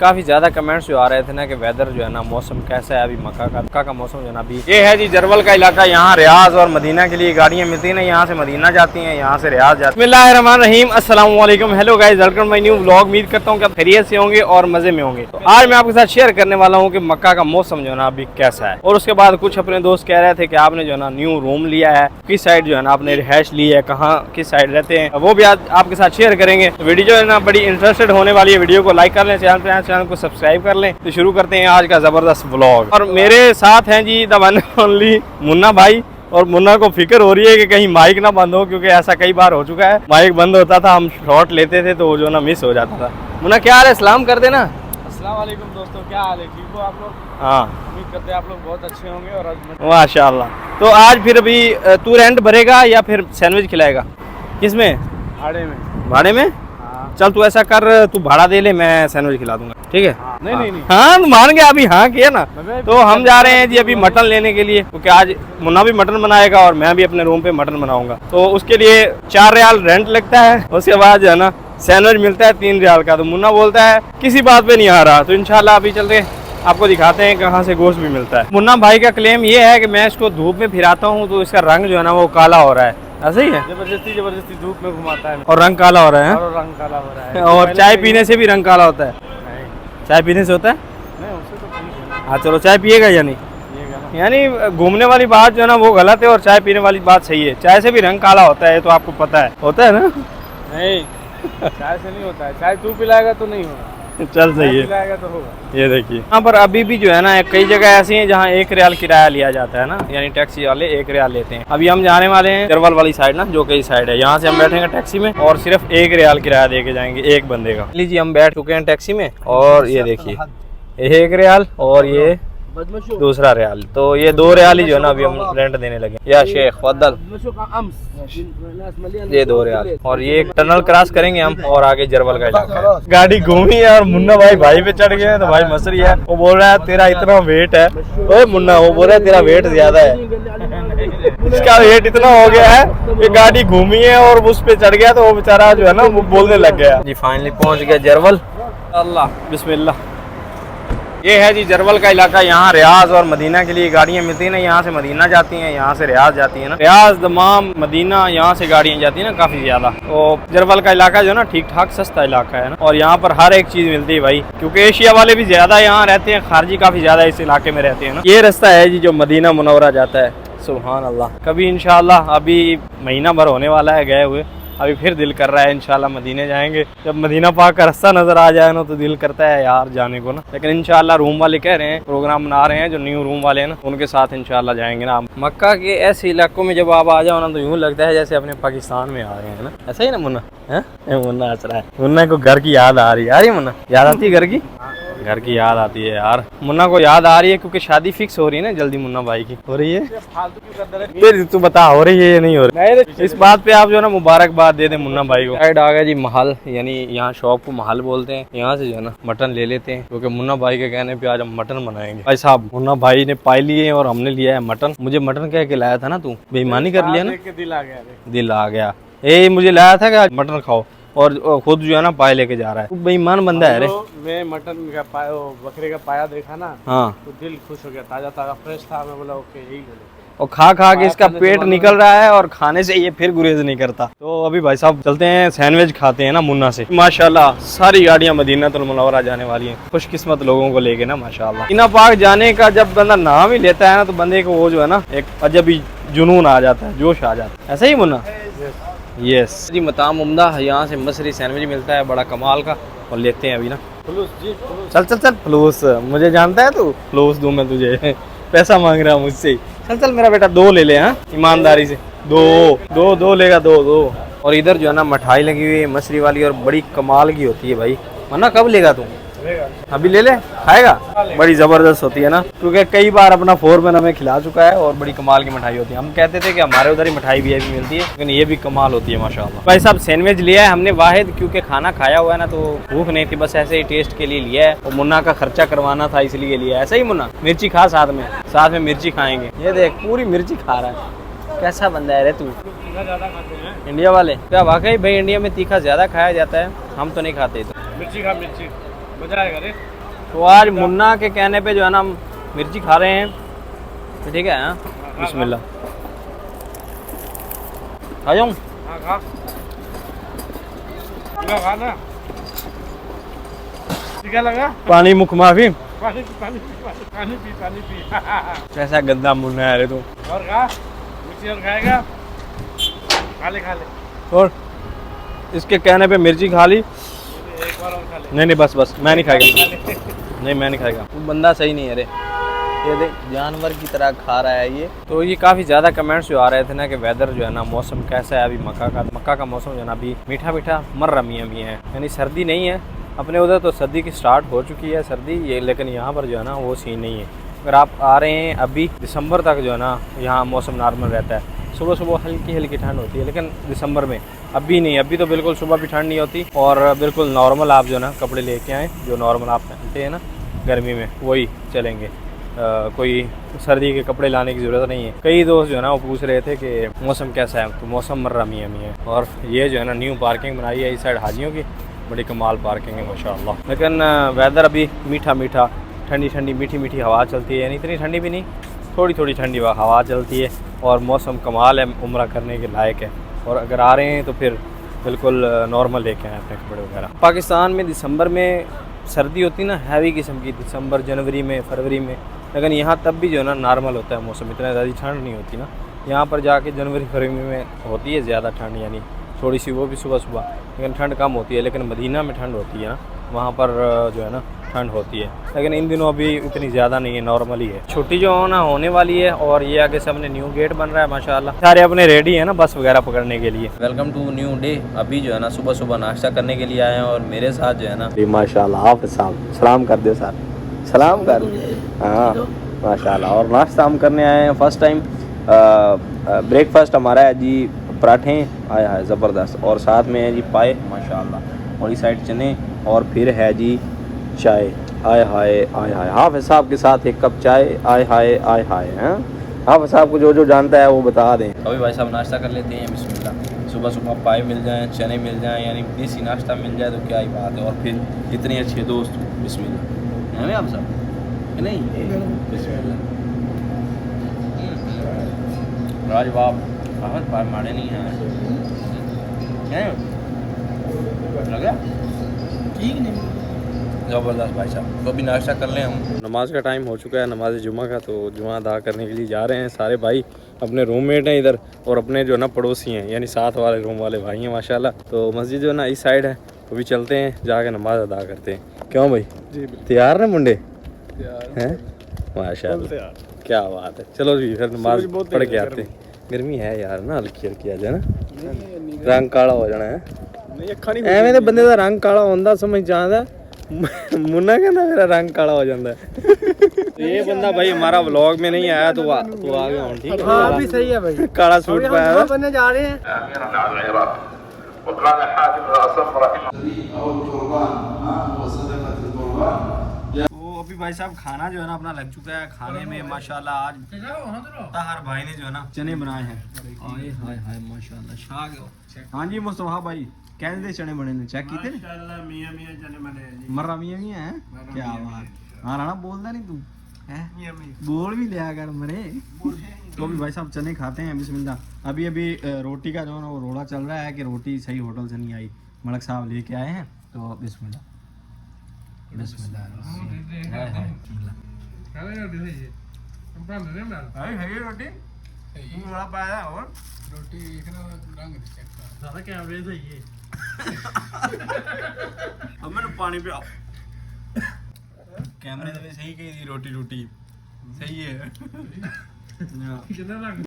काफी ज्यादा कमेंट्स जो आ रहे थे ना कि वेदर जो है ना मौसम कैसा है अभी मक्का का मौसम जो है ना अभी ये है जी जरवल का इलाका। यहाँ रियाज और मदीना के लिए गाड़ियाँ मिलती हैं ना, यहाँ से मदीना जाती हैं, यहाँ से रियाज जाती है। बिस्मिल्लाहिर्रहमानिर्रहीम, अस्सलाम वालेकुम, hello guys, welcome my new vlog. उम्मीद करता हूँ कि आप खैरियत से होंगे और मजे में होंगे। तो आज मैं आपके साथ शेयर करने वाला हूँ कि मक्का का मौसम जो है ना अभी कैसा है। और उसके बाद कुछ अपने दोस्त कह रहे थे कि आपने जो है ना न्यू रूम लिया है, किस साइड जो है ना आपने रिहाइश ली है, कहाँ किस साइड रहते हैं, वो भी आज आपके साथ शेयर करेंगे। तो वीडियो जो है ना बड़ी इंटरेस्टेड होने वाली है। वीडियो को लाइक कर लें, चैनल को सब्सक्राइब कर लें। तो शुरू करते हैं आज का जबरदस्त व्लॉग। और मेरे साथ हैं जी द वन ओनली मुन्ना भाई। और मुन्ना को फिक्र हो रही है कि कहीं माइक ना बंद हो, क्योंकि ऐसा कई बार हो चुका है, माइक बंद होता था, हम शॉट लेते थे तो वो जो ना मिस हो जाता था। मुन्ना क्या हाल है, सलाम कर देना। अस्सलाम वालेकुम दोस्तों, क्या हाल है, ठीक हो आप लोग? हाँ, उम्मीद करते हैं आप लोग बहुत अच्छे होंगे। और माशाल्लाह। तो आज फिर अभी तू रेंट भरेगा या फिर सैंडविच खिलाएगा? किसमें? भाड़े में? हाँ। चल तू ऐसा कर, तू भाड़ा दे ले, मैं सैंडविच खिला दूंगा, ठीक है? हाँ। नहीं। हाँ मान गया, अभी हाँ किया ना। तो हम जा रहे हैं जी अभी मटन लेने के लिए, क्योंकि आज मुन्ना भी मटन बनाएगा और मैं भी अपने रूम पे मटन बनाऊंगा। तो उसके लिए 4 रियाल रेंट लगता है। उसके बाद जो है ना सैंडविच मिलता है 3 रियाल का। तो मुन्ना बोलता है किसी बात पे नहीं आ रहा। तो इंशाल्लाह अभी चलते हैं, आपको दिखाते हैं कहाँ से गोश्त भी मिलता है। मुन्ना भाई का क्लेम ये है कि मैं इसको धूप में फिराता हूँ तो इसका रंग जो है ना वो काला हो रहा है। ऐसा ही है? जबरदस्ती धूप में घुमाता है और रंग काला हो रहा है। और रंग काला हो रहा है। और चाय पीने से भी रंग काला होता है? चाय पीने से होता है? नहीं, उससे तो ठीक है। हाँ चलो, चाय पिएगा या नहीं? यानी घूमने वाली बात जो है ना वो गलत है और चाय पीने वाली बात सही है। चाय से भी रंग काला होता है, तो आपको पता है, होता है ना? नहीं, चाय से नहीं होता है। चाय तू पिलाएगा तो नहीं होगा। चल सही है, पिलाएगा तो होगा। ये देखिए यहाँ पर अभी भी जो है ना कई जगह ऐसी हैं जहाँ 1 रियाल किराया लिया जाता है ना, यानी टैक्सी वाले 1 रियाल लेते हैं। अभी हम जाने वाले हैं जरवल वाली साइड ना, जो कई साइड है, यहाँ से हम बैठेंगे टैक्सी में और सिर्फ 1 रियाल किराया दे के जाएंगे एक बंदे का। लीजिए हम बैठ चुके हैं टैक्सी में और ये देखिए 1 रियाल और ये दूसरा रियाल। तो ये 2 रियाल ही जो है ना अभी हम रेंट देने लगे। या शेख फद्दल, ये 2 रियाल। और ये एक टनल क्रॉस करेंगे हम और आगे जरवल का इलाका है। गाड़ी घूमी है और मुन्ना भाई पे चढ़ गए। तो भाई मसरी है, वो बोल रहा है तेरा इतना वेट है। ओए मुन्ना, वो बोल रहा है तेरा वेट ज्यादा है। इसका वेट इतना हो गया है कि गाड़ी घूमी है और उस पे चढ़ गया, तो वो बेचारा जो है ना वो बोलने लग गया। जी फाइनली पहुंच गया जरवल। अल्लाह बिस्मिल्लाह। ये है जी जरवल का इलाका। यहाँ रियाज और मदीना के लिए गाड़ियाँ मिलती हैं ना, यहाँ से मदीना जाती हैं, यहाँ से रियाज जाती है ना, रियाज दमाम मदीना, यहाँ से गाड़ियाँ जाती हैं ना काफ़ी ज़्यादा। तो जरवल का इलाका जो है ना ठीक ठाक सस्ता इलाका है ना, और यहाँ पर हर एक चीज़ मिलती है भाई, क्योंकि एशिया वाले भी ज़्यादा यहाँ रहते हैं, खारजी काफ़ी ज़्यादा इस इलाके में रहते हैं ना। ये रास्ता है जी जो मदीना मुनव्वरा जाता है। सुभान अल्लाह। कभी इंशाल्लाह, अभी महीना भर होने वाला है गए हुए, अभी फिर दिल कर रहा है इंशाल्लाह मदीने जाएंगे। जब मदीना पाक का रास्ता नजर आ जाए ना तो दिल करता है यार जाने को ना। लेकिन इंशाल्लाह रूम वाले कह रहे हैं, प्रोग्राम बना रहे हैं, जो न्यू रूम वाले हैं ना उनके साथ इंशाल्लाह जाएंगे ना। मक्का के ऐसे इलाकों में जब आप आ जाओ ना तो यूँ लगता है जैसे अपने पाकिस्तान में आ रहे हैं ना। ऐसा ही ना मुन्ना? है मुन्ना हंस रहा है। मुन्ना को घर की याद आ रही है। यार मुन्ना याद आती है घर की? घर की याद आती है यार। मुन्ना को याद आ रही है क्योंकि शादी फिक्स हो रही है ना जल्दी मुन्ना भाई की। हो रही है? फिर तू बता, हो रही है या नहीं हो रही? इस बात पे आप जो है ना मुबारकबाद दे दे मुन्ना भाई को। साइड आ गया जी महल, यानी यहाँ शॉप को महल बोलते हैं। यहाँ से जो है ना मटन ले लेते हैं, क्योंकि मुन्ना भाई के कहने पे आज हम मटन बनाएंगे। भाई साहब मुन्ना भाई ने पाई लिए और हमने लिया है मटन। मुझे मटन कह के लाया था ना, तू बेईमानी कर लिया ना। दिल आ गया। मुझे लाया था कि मटन खाओ और खुद जो है ना पाया लेके जा रहा है। बेईमान बंदा है रे। मैं मटन का पाया, बकरे का पाया देखा ना, हाँ तो दिल खुश हो गया, ताजा ताजा फ्रेश था। मैं बोला ओके यही ले। और खा के इसका पेट निकल रहा है और खाने से ये फिर गुरेज नहीं करता। तो अभी भाई साहब चलते हैं सैंडविच खाते हैं ना मुन्ना से। माशाल्लाह सारी गाड़ियां मदीनातुल मुनव्वरा जाने वाली हैं, खुशकिस्मत लोगों को लेके ना माशाल्लाह। मदीना पाक जाने का जब बंदा नाम ही लेता है ना तो बंदे को वो जो है ना एक अजब ही जुनून आ जाता है, जोश आ जाता है। ऐसा ही मुन्ना? यस जी, मताम उम्दा। यहाँ से मसरी सैंडविच मिलता है बड़ा कमाल का, और लेते हैं अभी ना। चल फ्लूस, मुझे जानता है तू, फ्लूस दूं मैं तुझे? पैसा मांग रहा मुझसे। चल मेरा बेटा 2 ले ले। हाँ ईमानदारी से 2 लेगा, 2। और इधर जो है ना मिठाई लगी हुई है मछली वाली, और बड़ी कमाल की होती है भाई। मन्ना कब लेगा तू? अभी ले ले, खाएगा? बड़ी जबरदस्त होती है ना, क्योंकि कई बार अपना फोरमैन हमें खिला चुका है और बड़ी कमाल की मिठाई होती है। हम कहते थे कि हमारे उधर ही मिठाई भी मिलती है, लेकिन ये भी कमाल होती है माशाल्लाह। भाई साहब सैंडविच लिया है हमने वाहिद, क्योंकि खाना खाया हुआ है ना तो भूख नहीं थी, बस ऐसे ही टेस्ट के लिए लिया है। और मुन्ना का खर्चा करवाना था इसलिए लिया है। ऐसा ही मुन्ना? मिर्ची खा, साथ में मिर्ची खाएंगे। ये देख पूरी मिर्ची खा रहा है। कैसा बंदा है रे तू? इंडिया वाले क्या वाकई भाई इंडिया में तीखा ज्यादा खाया जाता है, हम तो नहीं खाते। तो मिर्ची खा, मिर्ची मजा आएगा रे। तो आज मुन्ना के कहने पे जो है ना हम मिर्ची खा रहे हैं, तो ठीक है। बिस्मिल्लाह खा जाऊँ? हाँ खा, खा ना। क्या लगा? पानी मुख माफी। पानी पी, पानी पी, पानी पी, पानी पी। कैसा गंदा मुन्ना है रे तू। और खा, मिर्ची और खाएगा? खा ले, खा ले। और इसके कहने पे मिर्ची खा ली। एक बार और खा ले। नहीं बस मैं नहीं खाएगा। खा ले। नहीं मैं नहीं खाएगा। वो बंदा सही नहीं है रे, ये देख जानवर की तरह खा रहा है ये। तो ये काफ़ी ज़्यादा कमेंट्स जो आ रहे थे ना कि वेदर जो है ना, मौसम कैसा है अभी। मक्का का मौसम जो है ना अभी मीठा मीठा मर रमियाँ भी हैं, यानी सर्दी नहीं है। अपने उधर तो सर्दी की स्टार्ट हो चुकी है सर्दी ये, लेकिन यहाँ पर जो है ना वो सीन नहीं है। अगर आप आ रहे हैं अभी दिसंबर तक जो है ना, यहाँ मौसम नॉर्मल रहता है। सुबह सुबह हल्की हल्की ठंड होती है, लेकिन दिसंबर में अभी नहीं, अभी तो बिल्कुल सुबह भी ठंड नहीं होती। और बिल्कुल नॉर्मल आप जो है ना कपड़े लेके आएँ, जो नॉर्मल आप पहनते हैं ना गर्मी में वही चलेंगे। कोई सर्दी के कपड़े लाने की ज़रूरत नहीं है। कई दोस्त जो है ना वो पूछ रहे थे कि मौसम कैसा है, तो मौसम मर्रा मियाँ है। और ये जो है ना न्यू पार्किंग बनाई है इस साइड हाजियों की, बड़ी कमाल पार्किंग है माशाल्लाह। लेकिन वेदर अभी मीठा मीठा, ठंडी ठंडी मीठी मीठी हवा चलती है, यानी इतनी ठंडी भी नहीं, थोड़ी थोड़ी ठंडी हवा चलती है। और मौसम कमाल है, उम्रा करने के लायक है। और अगर आ रहे हैं तो फिर बिल्कुल नॉर्मल लेके आए अपने कपड़े वगैरह। पाकिस्तान में दिसंबर में सर्दी होती ना हैवी किस्म की, दिसंबर जनवरी में फरवरी में, लेकिन यहाँ तब भी जो है ना नॉर्मल होता है मौसम, इतना ज़्यादा ठंड नहीं होती ना। यहाँ पर जाके जनवरी फरवरी में होती है ज़्यादा ठंड, यानी थोड़ी सी वो भी सुबह सुबह, लेकिन ठंड कम होती है। लेकिन मदीना में ठंड होती है ना, वहाँ पर जो है ना ठंड होती है, लेकिन इन दिनों अभी इतनी ज़्यादा नहीं है, नॉर्मल ही है। छुट्टी जो होना होने वाली है और ये आगे सामने न्यू गेट बन रहा है माशाल्लाह। सारे अपने रेडी है ना बस वगैरह पकड़ने के लिए। Welcome to new day. अभी जो है ना सुबह सुबह नाश्ता करने के लिए आए हैं और मेरे साथ जो है ना माशाल्लाह आप साहब सलाम कर दो सर, सलाम कर। हाँ माशाल्लाह। और नाश्ता हम करने आए हैं फर्स्ट टाइम। ब्रेकफास्ट हमारा है जी पराठे आया है ज़बरदस्त, और साथ में है जी पाए माशाल्लाह, और इस साइड चने, और फिर है जी चाय। आय हाय आय हाय, हाफ़िज़ साहब के साथ एक कप चाय। आय हाय आय हाय। हैं हाफ़िज़ साहब को जो जानता है वो बता दें। अभी भाई साहब नाश्ता कर लेते हैं बिस्मिल्लाह। सुबह सुबह पाए मिल जाएँ, चने मिल जाएँ, यानी देसी नाश्ता मिल जाए तो क्या ही बात है। और फिर इतने अच्छे दोस्त, बिस्मिल्लाह। हैं आप साहब नहीं बिस्मिल्लाह। राजबाब आहत पाए मारे नहीं हैं लगा ठीक नहीं, ज़बरदस्त भाई साहब। तो अभी नाश्ता कर लें हम। नमाज का टाइम हो चुका है, नमाज जुमा का, तो जुमा अदा करने के लिए जा रहे हैं सारे भाई। अपने रूममेट हैं इधर और अपने जो है ना पड़ोसी हैं, यानी साथ वाले रूम वाले भाई हैं माशाल्लाह। तो मस्जिद जो है ना इस साइड है, तो भी चलते हैं जाके नमाज अदा करते हैं। क्यों भाई जी तैयार है मुंडे हैं माशाल्लाह, क्या बात है। चलो जी फिर नमाज पढ़ के आते हैं। गर्मी है यार ना, हल्की हल्की आ जाए ना, रंग काला हो जाना है। एवें तो बंदे का रंग काला होता समझ जाता, मुन्ना कहना मेरा रंग काला हो जाता है। ये बंदा भाई हमारा व्लॉग में नहीं आया तो आ गया हूँ, ठीक है। हाँ भी सही है भाई, काला सूट पाया बनने जा रहे हैं। तो अभी भाई साहब खाना जो है ना अपना लग चुका है। खाने में माशाल्लाह आज ताहर भाई ने जो है ना चने बनाए हैं। हाय हाय हाय माशाल्लाह शाग। हाँ जी मुस्तफा भाई कैसे चने बने ने चेक किए थे? मियां मियां चने बने हैं जी। मर्रा मियां मियां है, क्या बात। हाँ राणा बोलता नहीं तू है, बोल भी लिया कर मरे। तो अभी भाई साहब चने खाते हैं बिस्मिल्लाह। अभी अभी रोटी का जो है ना वो रोड़ा चल रहा है कि रोटी सही होटल से नहीं आई, मलक साहब लेके आए हैं। तो बिस्मिल्लाह बिस्मिल्लाह। रोटी पाया और रोटी ज़्यादा कैमरे सही है। अब मैंने पानी पिया, कैमरे में सही कही थी, रोटी रोटी सही है।